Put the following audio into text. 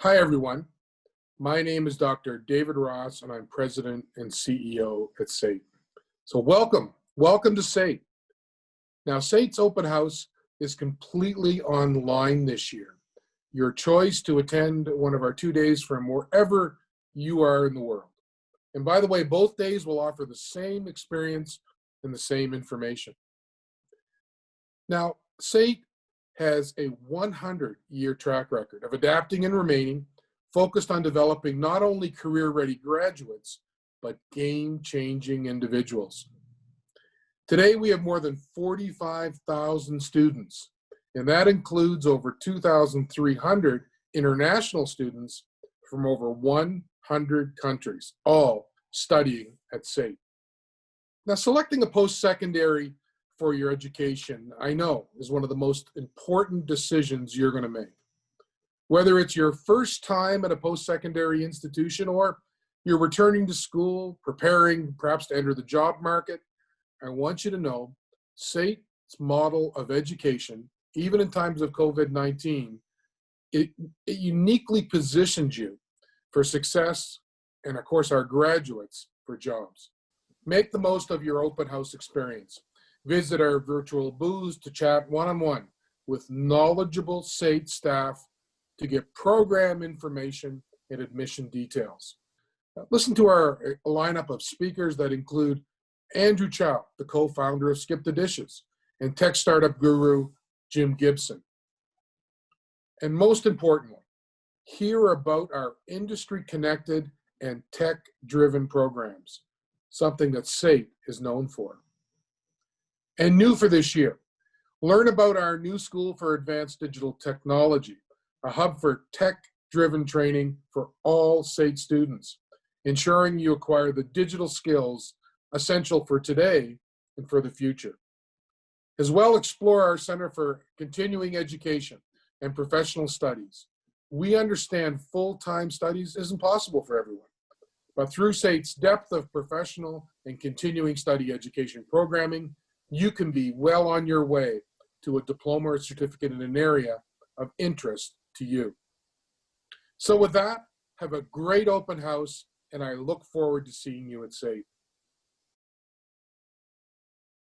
Hi, everyone. My name is Dr. David Ross, and I'm President and CEO at SAIT. So welcome to SAIT. Now, SAIT's open house is completely online this year. Your choice to attend one of our 2 days from wherever you are in the world. And by the way, both days will offer the same experience and the same information. Now, SAIT has a 100-year track record of adapting and remaining focused on developing not only career-ready graduates, but game-changing individuals. Today, we have more than 45,000 students, and that includes over 2,300 international students from over 100 countries, all studying at SAIT. Now, selecting a post-secondary for your education, I know, is one of the most important decisions you're going to make. Whether it's your first time at a post-secondary institution or you're returning to school, preparing perhaps to enter the job market, I want you to know SAIT's model of education, even in times of COVID-19, it uniquely positions you for success and, of course, our graduates for jobs. Make the most of your open house experience. Visit our virtual booths to chat one-on-one with knowledgeable SAIT staff to get program information and admission details. Listen to our lineup of speakers that include Andrew Chow, the co-founder of Skip the Dishes, and tech startup guru Jim Gibson. And most importantly, hear about our industry-connected and tech-driven programs, something that SAIT is known for. And new for this year, learn about our new School for Advanced Digital Technology, a hub for tech-driven training for all SAIT students, ensuring you acquire the digital skills essential for today and for the future. As well, explore our Center for Continuing Education and Professional Studies. We understand full-time studies isn't possible for everyone, but through SAIT's depth of professional and continuing study education programming, you can be well on your way to a diploma or certificate in an area of interest to you. So with that, have a great open house, and I look forward to seeing you at SAIT.